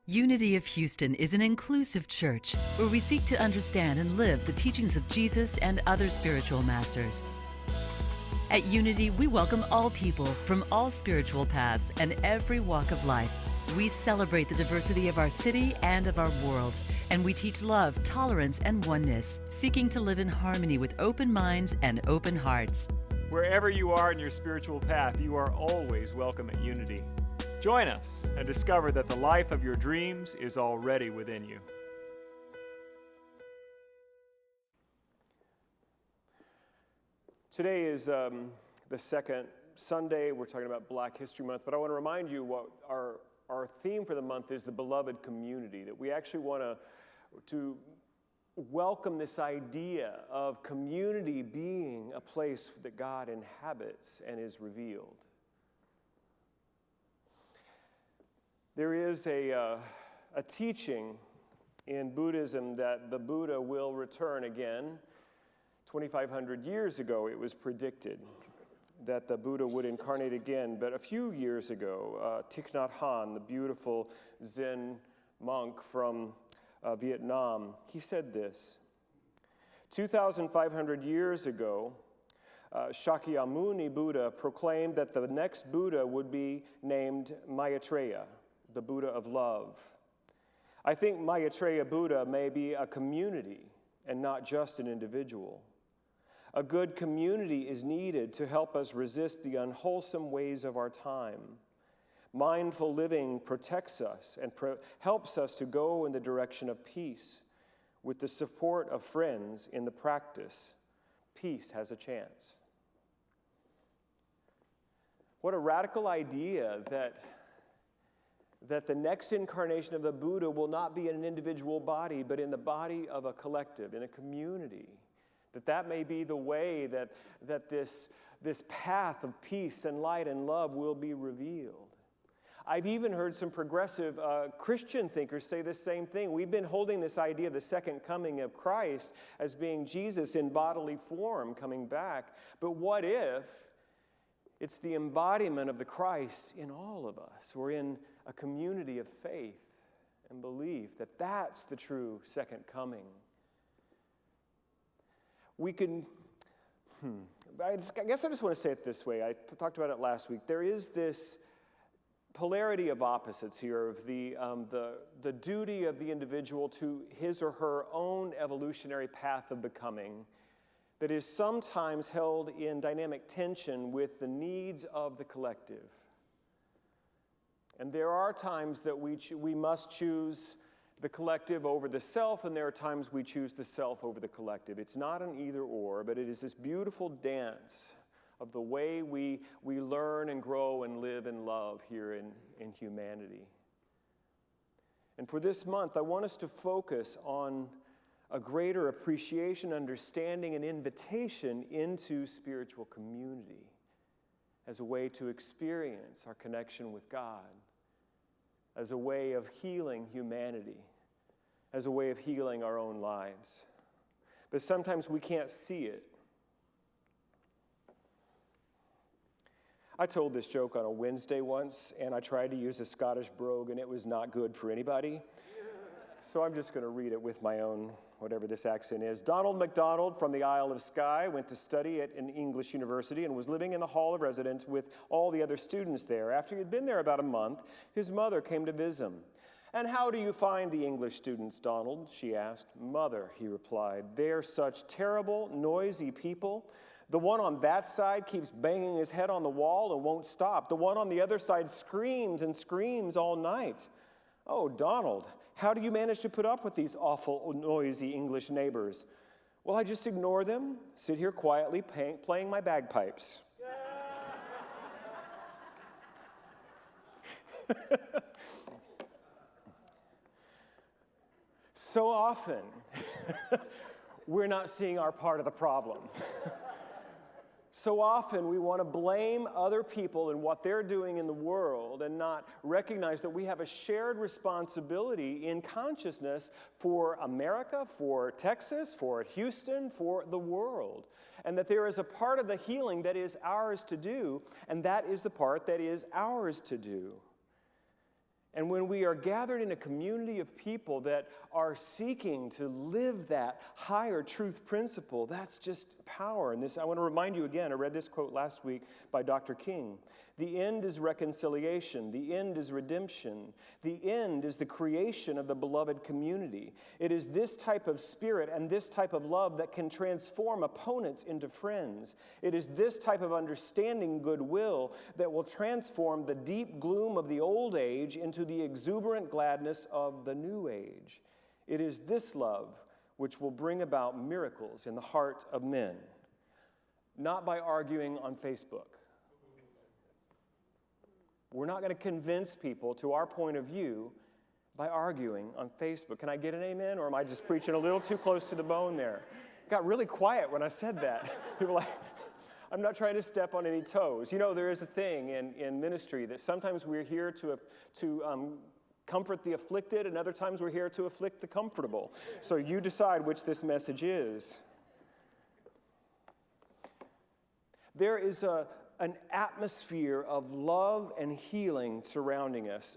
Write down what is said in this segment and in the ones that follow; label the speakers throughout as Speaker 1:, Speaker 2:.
Speaker 1: Unity of Houston is an inclusive church where we seek to understand and live the teachings of Jesus and other spiritual masters. At Unity, we welcome all people from all spiritual paths and every walk of life. We celebrate the diversity of our city and of our world, and we teach love, tolerance, and oneness, seeking to live in harmony with open minds and open hearts.
Speaker 2: Wherever you are in your spiritual path, you are always welcome at Unity. Join us and discover that the life of your dreams is already within you. Today is the second Sunday. We're talking about Black History Month, but I want to remind you what our theme for the month is the beloved community, that we actually want to welcome this idea of community being a place that God inhabits and is revealed. There is a teaching in Buddhism that the Buddha will return again. 2,500 years ago, it was predicted that the Buddha would incarnate again. But a few years ago, Thich Nhat Hanh, the beautiful Zen monk from Vietnam, he said this: 2,500 years ago, Shakyamuni Buddha proclaimed that the next Buddha would be named Maitreya, the Buddha of love. I think Maitreya Buddha may be a community and not just an individual. A good community is needed to help us resist the unwholesome ways of our time. Mindful living protects us and helps us to go in the direction of peace. With the support of friends in the practice, peace has a chance. What a radical idea that the next incarnation of the Buddha will not be in an individual body, but in the body of a collective, in a community. That may be the way that this path of peace and light and love will be revealed. I've even heard some progressive Christian thinkers say the same thing. We've been holding this idea of the second coming of Christ as being Jesus in bodily form coming back. But what if it's the embodiment of the Christ in all of us? We're in a community of faith and belief that that's the true second coming. We can, I guess I just want to say it this way. I talked about it last week. There is this polarity of opposites here of the duty of the individual to his or her own evolutionary path of becoming that is sometimes held in dynamic tension with the needs of the collective. And there are times that we must choose the collective over the self, and there are times we choose the self over the collective. It's not an either or, but it is this beautiful dance of the way we learn and grow and live and love here in humanity. And for this month, I want us to focus on a greater appreciation, understanding, and invitation into spiritual community as a way to experience our connection with God, as a way of healing humanity, as a way of healing our own lives. But sometimes we can't see it. I told this joke on a Wednesday once, and I tried to use a Scottish brogue, and it was not good for anybody. So I'm just going to read it with my own, whatever this accent is. Donald MacDonald from the Isle of Skye went to study at an English university and was living in the hall of residence with all the other students there. After he had been there about a month, his mother came to visit him. "And how do you find the English students, Donald?" she asked. "Mother," he replied, "they're such terrible, noisy people. The one on that side keeps banging his head on the wall and won't stop. The one on the other side screams and screams all night." "Oh, Donald, how do you manage to put up with these awful, noisy English neighbors?" "Well, I just ignore them, sit here quietly playing my bagpipes." So often, we're not seeing our part of the problem. So often we want to blame other people and what they're doing in the world and not recognize that we have a shared responsibility in consciousness for America, for Texas, for Houston, for the world. And that there is a part of the healing that is ours to do, and that is the part that is ours to do. And when we are gathered in a community of people that are seeking to live that higher truth principle, that's just power. And this, I want to remind you again, I read this quote last week by Dr. King. The end is reconciliation. The end is redemption. The end is the creation of the beloved community. It is this type of spirit and this type of love that can transform opponents into friends. It is this type of understanding goodwill that will transform the deep gloom of the old age into the exuberant gladness of the new age. It is this love which will bring about miracles in the heart of men, not by arguing on Facebook. We're not going to convince people to our point of view by arguing on Facebook. Can I get an amen, or am I just preaching a little too close to the bone there? It got really quiet when I said that. People were like, I'm not trying to step on any toes. You know, there is a thing in ministry that sometimes we're here to comfort the afflicted, and other times we're here to afflict the comfortable. So you decide which this message is. There is an atmosphere of love and healing surrounding us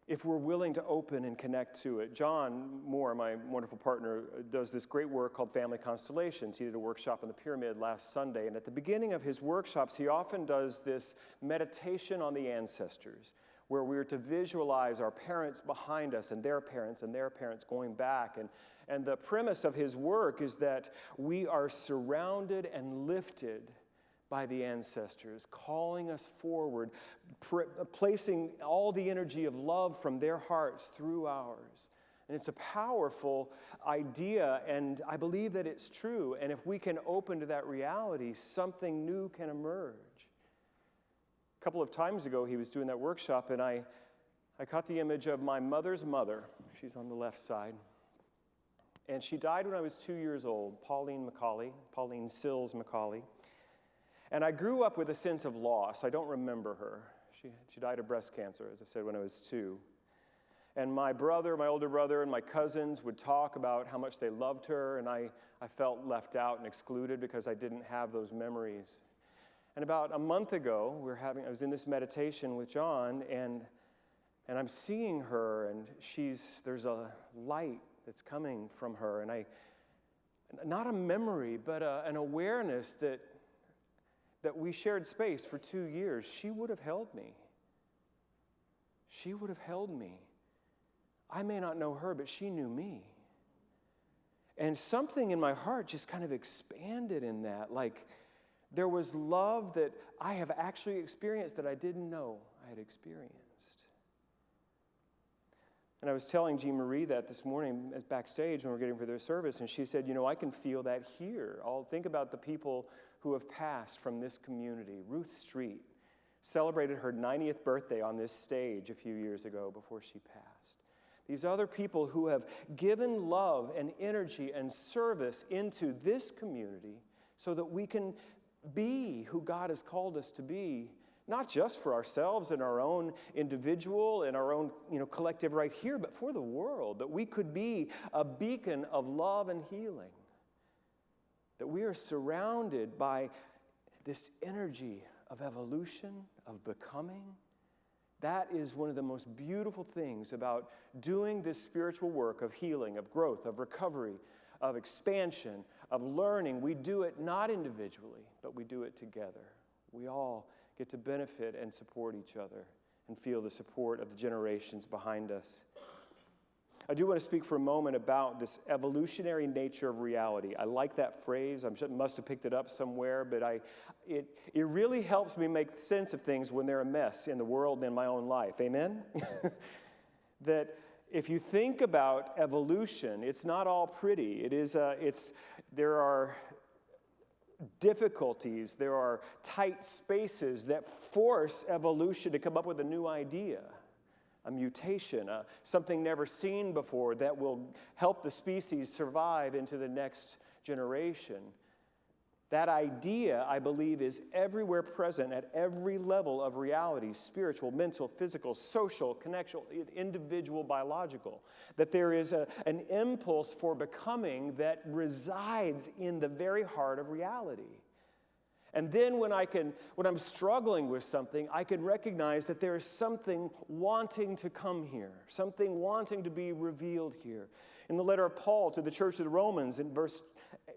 Speaker 2: if we're willing to open and connect to it. John Moore, my wonderful partner, does this great work called Family Constellations. He did a workshop in the Pyramid last Sunday, and at the beginning of his workshops, he often does this meditation on the ancestors, where we're to visualize our parents behind us and their parents going back. And the premise of his work is that we are surrounded and lifted by the ancestors, calling us forward, placing all the energy of love from their hearts through ours. And it's a powerful idea, and I believe that it's true. And if we can open to that reality, something new can emerge. A couple of times ago, he was doing that workshop, and I caught the image of my mother's mother. She's on the left side. And she died when I was 2 years old, Pauline Sills Macaulay. And I grew up with a sense of loss. I don't remember her. She died of breast cancer, as I said, when I was 2. And my older brother, and my cousins would talk about how much they loved her, and I felt left out and excluded because I didn't have those memories. And about a month ago, I was in this meditation with John, and I'm seeing her, and there's a light that's coming from her, and not a memory, but an awareness that we shared space for 2 years. She would have held me. She would have held me. I may not know her, but she knew me. And something in my heart just kind of expanded in that. Like there was love that I have actually experienced that I didn't know I had experienced. And I was telling Jean Marie that this morning backstage when we were getting for their service, and she said, I can feel that here. Think about the people who have passed from this community. Ruth Street celebrated her 90th birthday on this stage a few years ago before she passed. These other people who have given love and energy and service into this community so that we can be who God has called us to be, not just for ourselves and our own individual and our own collective right here, but for the world, that we could be a beacon of love and healing. That we are surrounded by this energy of evolution, of becoming. That is one of the most beautiful things about doing this spiritual work of healing, of growth, of recovery, of expansion, of learning. We do it not individually, but we do it together. We all get to benefit and support each other and feel the support of the generations behind us. I do want to speak for a moment about this evolutionary nature of reality. I like that phrase. I must have picked it up somewhere, but it really helps me make sense of things when they're a mess in the world and in my own life. Amen? That if you think about evolution, it's not all pretty. There are difficulties, there are tight spaces that force evolution to come up with a new idea. A mutation, something never seen before that will help the species survive into the next generation. That idea, I believe, is everywhere present at every level of reality, spiritual, mental, physical, social, connectional, individual, biological. That there is an impulse for becoming that resides in the very heart of reality. And then when I'm struggling with something, I can recognize that there is something wanting to come here, something wanting to be revealed here. In the letter of Paul to the church of the Romans, in verse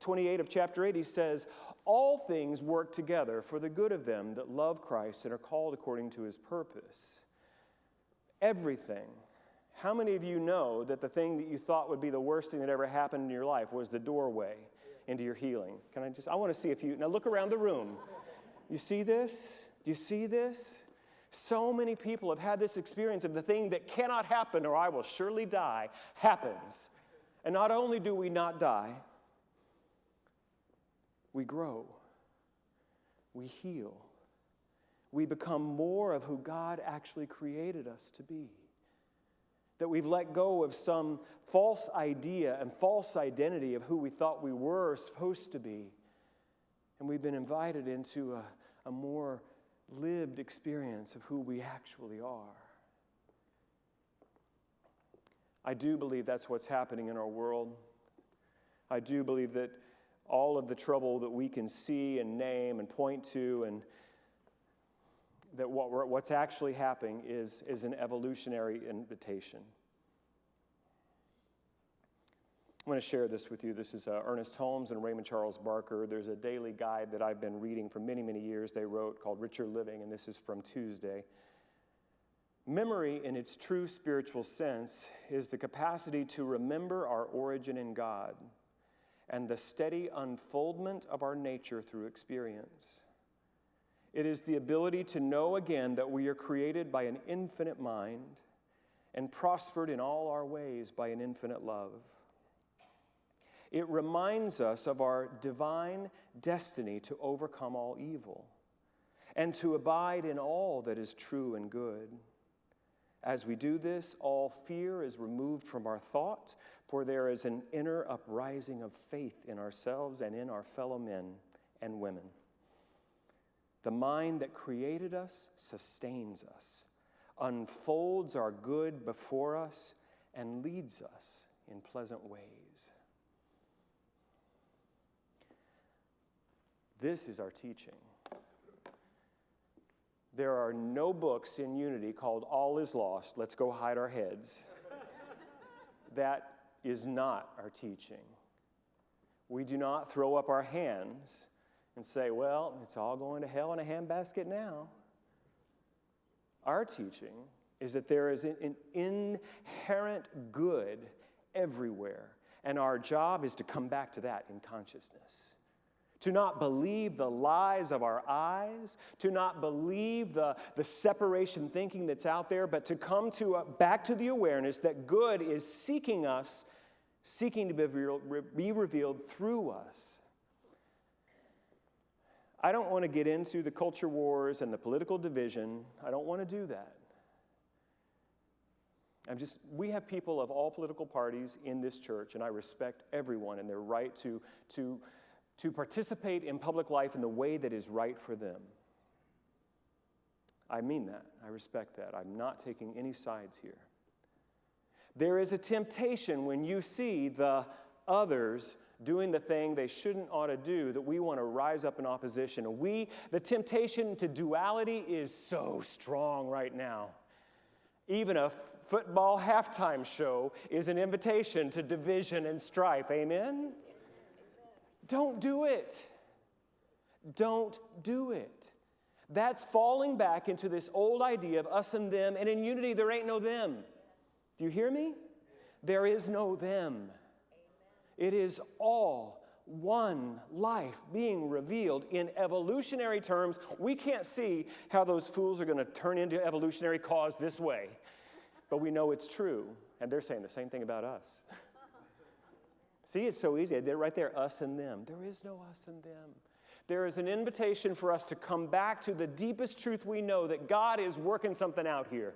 Speaker 2: 28 of chapter 8, he says, all things work together for the good of them that love Christ and are called according to his purpose. Everything. How many of you know that the thing that you thought would be the worst thing that ever happened in your life was the doorway into your healing? I want to see if you, now look around the room. You see this? Do you see this? So many people have had this experience of the thing that cannot happen or I will surely die happens. And not only do we not die, we grow, we heal, we become more of who God actually created us to be. That we've let go of some false idea and false identity of who we thought we were supposed to be. And we've been invited into a more lived experience of who we actually are. I do believe that's what's happening in our world. I do believe that all of the trouble that we can see and name and point to, and that what's actually happening is an evolutionary invitation. I'm going to share this with you. This is Ernest Holmes and Raymond Charles Barker. There's a daily guide that I've been reading for many, many years they wrote called Richer Living, and this is from Tuesday. Memory, in its true spiritual sense, is the capacity to remember our origin in God and the steady unfoldment of our nature through experience. It is the ability to know again that we are created by an infinite mind and prospered in all our ways by an infinite love. It reminds us of our divine destiny to overcome all evil and to abide in all that is true and good. As we do this, all fear is removed from our thought, for there is an inner uprising of faith in ourselves and in our fellow men and women. The mind that created us sustains us, unfolds our good before us, and leads us in pleasant ways. This is our teaching. There are no books in Unity called All is Lost, Let's Go Hide Our Heads. That is not our teaching. We do not throw up our hands and say, well, it's all going to hell in a handbasket now. Our teaching is that there is an inherent good everywhere, and our job is to come back to that in consciousness. To not believe the lies of our eyes, to not believe the separation thinking that's out there, but to come back to the awareness that good is seeking us, seeking to be revealed through us. I don't want to get into the culture wars and the political division. I don't want to do that. We have people of all political parties in this church, and I respect everyone and their right to participate in public life in the way that is right for them. I mean that. I respect that. I'm not taking any sides here. There is a temptation when you see the others doing the thing they shouldn't ought to do that we want to rise up in opposition. The temptation to duality is so strong right now. Even a football halftime show is an invitation to division and strife. Amen? Don't do it. Don't do it. That's falling back into this old idea of us and them, and in Unity there ain't no them. Do you hear me? There is no them. It is all one life being revealed in evolutionary terms. We can't see how those fools are going to turn into evolutionary cause this way, but we know it's true, and they're saying the same thing about us. See, it's so easy. They're right there, us and them. There is no us and them. There is an invitation for us to come back to the deepest truth we know, that God is working something out here.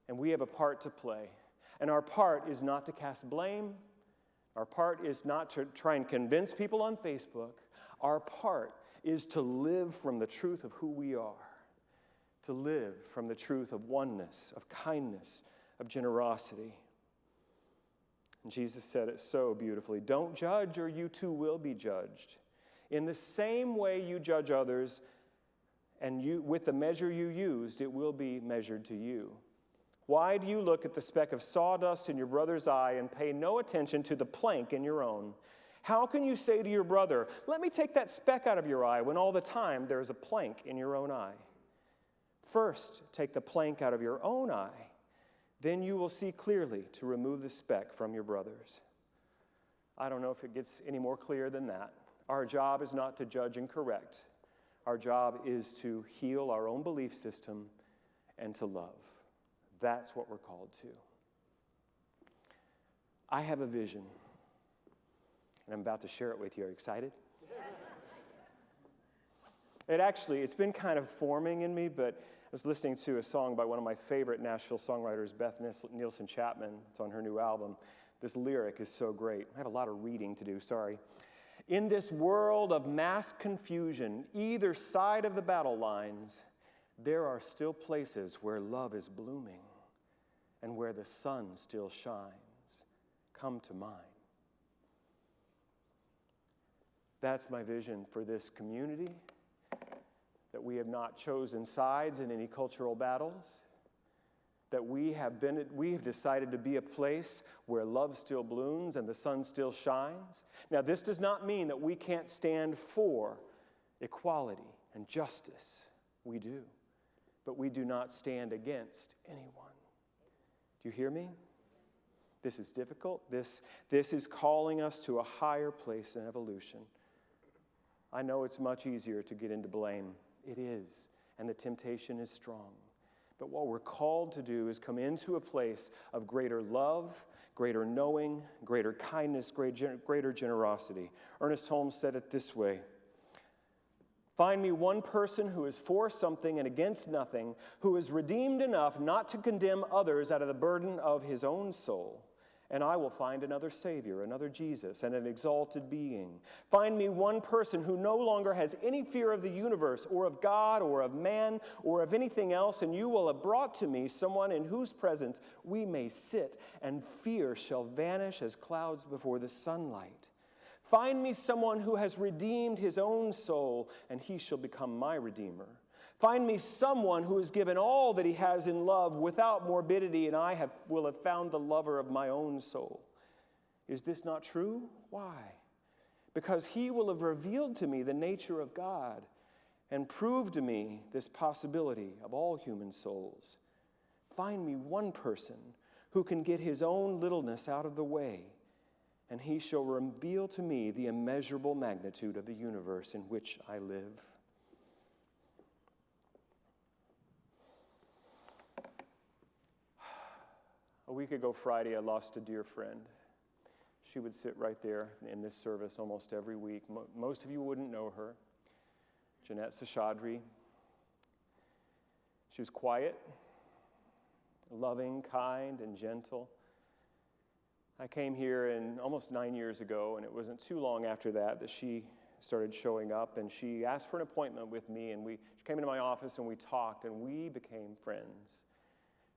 Speaker 2: And we have a part to play. And our part is not to cast blame. Our part is not to try and convince people on Facebook. Our part is to live from the truth of who we are. To live from the truth of oneness, of kindness, of generosity. And Jesus said it so beautifully. Don't judge or you too will be judged. In the same way you judge others, and with the measure you used, it will be measured to you. Why do you look at the speck of sawdust in your brother's eye and pay no attention to the plank in your own? How can you say to your brother, let me take that speck out of your eye, when all the time there is a plank in your own eye? First, take the plank out of your own eye. Then you will see clearly to remove the speck from your brother's. I don't know if it gets any more clear than that. Our job is not to judge and correct. Our job is to heal our own belief system and to love. That's what we're called to. I have a vision, and I'm about to share it with you. Are you excited? Yes. It's been kind of forming in me, but I was listening to a song by one of my favorite Nashville songwriters, Beth Nielsen Chapman. It's on her new album. This lyric is so great. I have a lot of reading to do, sorry. In this world of mass confusion, either side of the battle lines, there are still places where love is blooming and where the sun still shines. Come to mine. That's my vision for this community, that we have not chosen sides in any cultural battles, that we have decided to be a place where love still blooms and the sun still shines. Now, this does not mean that we can't stand for equality and justice. We do. But we do not stand against anyone. Do you hear me? This is difficult. This is calling us to a higher place in evolution. I know it's much easier to get into blame. It is, and the temptation is strong. But what we're called to do is come into a place of greater love, greater knowing, greater kindness, greater generosity. Ernest Holmes said it this way: find me one person who is for something and against nothing, who is redeemed enough not to condemn others out of the burden of his own soul, and I will find another Savior, another Jesus, and an exalted being. Find me one person who no longer has any fear of the universe or of God or of man or of anything else, and you will have brought to me someone in whose presence we may sit, and fear shall vanish as clouds before the sunlight. Find me someone who has redeemed his own soul, and he shall become my Redeemer. Find me someone who has given all that he has in love without morbidity, and I will have found the lover of my own soul. Is this not true? Why? Because he will have revealed to me the nature of God and proved to me this possibility of all human souls. Find me one person who can get his own littleness out of the way, and he shall reveal to me the immeasurable magnitude of the universe in which I live. A week ago Friday, I lost a dear friend. She would sit right there in this service almost every week. Most of you wouldn't know her. Jeanette Seshadri. She was quiet, loving, kind, and gentle. I came here almost 9 years ago, and it wasn't too long after that she started showing up, and she asked for an appointment with me, and she came into my office, and we talked, and we became friends.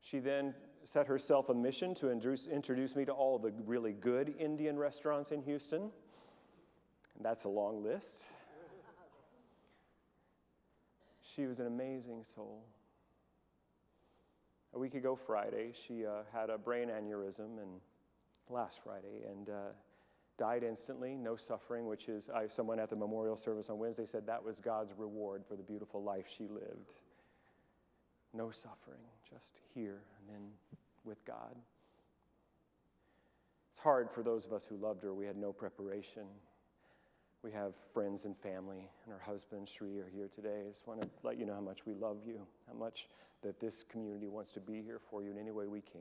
Speaker 2: She then set herself a mission to introduce me to all the really good Indian restaurants in Houston. And that's a long list. She was an amazing soul. A week ago Friday, she had a brain aneurysm, and last Friday, and died instantly, no suffering, which is, someone at the memorial service on Wednesday said that was God's reward for the beautiful life she lived. No suffering, just here and then with God. It's hard for those of us who loved her. We had no preparation. We have friends and family, and her husband, Sri, are here today. I just want to let you know how much we love you, how much that this community wants to be here for you in any way we can.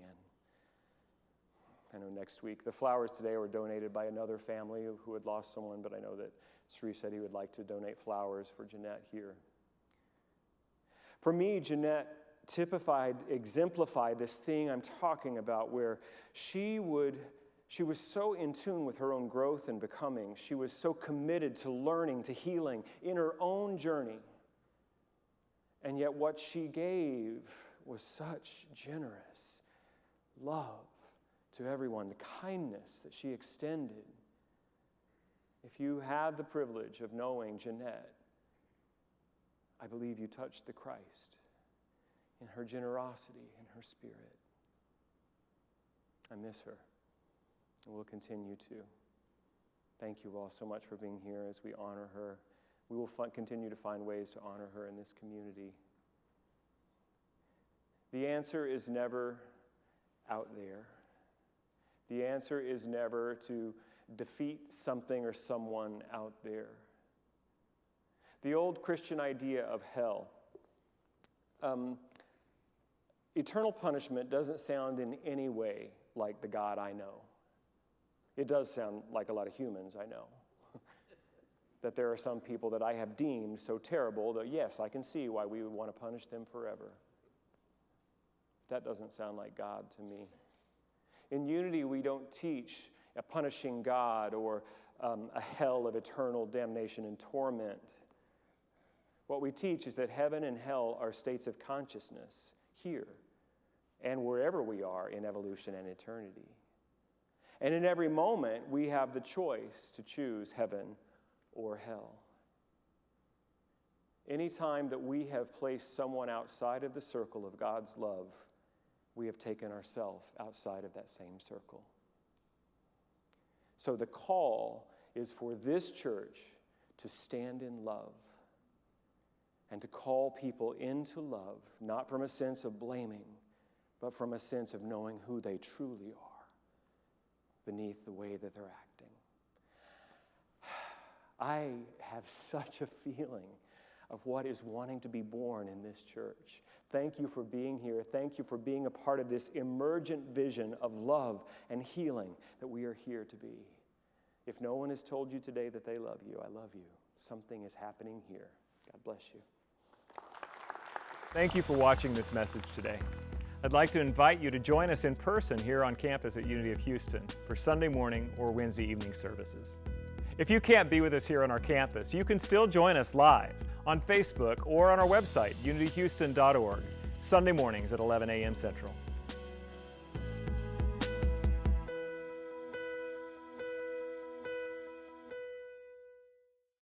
Speaker 2: I know next week, the flowers today were donated by another family who had lost someone, but I know that Sri said he would like to donate flowers for Jeanette here. For me, Jeanette exemplified this thing I'm talking about, where she was so in tune with her own growth and becoming. She was so committed to learning, to healing in her own journey. And yet what she gave was such generous love to everyone, the kindness that she extended. If you had the privilege of knowing Jeanette, I believe you touched the Christ in her generosity, in her spirit. I miss her, and will continue to. Thank you all so much for being here as we honor her. We will continue to find ways to honor her in this community. The answer is never out there. The answer is never to defeat something or someone out there. The old Christian idea of hell. Eternal punishment doesn't sound in any way like the God I know. It does sound like a lot of humans I know. That there are some people that I have deemed so terrible that, yes, I can see why we would want to punish them forever. That doesn't sound like God to me. In Unity, we don't teach a punishing God or a hell of eternal damnation and torment. What we teach is that heaven and hell are states of consciousness here and wherever we are in evolution and eternity. And in every moment, we have the choice to choose heaven or hell. Anytime that we have placed someone outside of the circle of God's love, we have taken ourselves outside of that same circle. So the call is for this church to stand in love and to call people into love, not from a sense of blaming, but from a sense of knowing who they truly are beneath the way that they're acting. I have such a feeling of what is wanting to be born in this church. Thank you for being here. Thank you for being a part of this emergent vision of love and healing that we are here to be. If no one has told you today that they love you, I love you. Something is happening here. God bless you.
Speaker 3: Thank you for watching this message today. I'd like to invite you to join us in person here on campus at Unity of Houston for Sunday morning or Wednesday evening services. If you can't be with us here on our campus, you can still join us live on Facebook or on our website, unityhouston.org, Sunday mornings at 11 a.m. Central.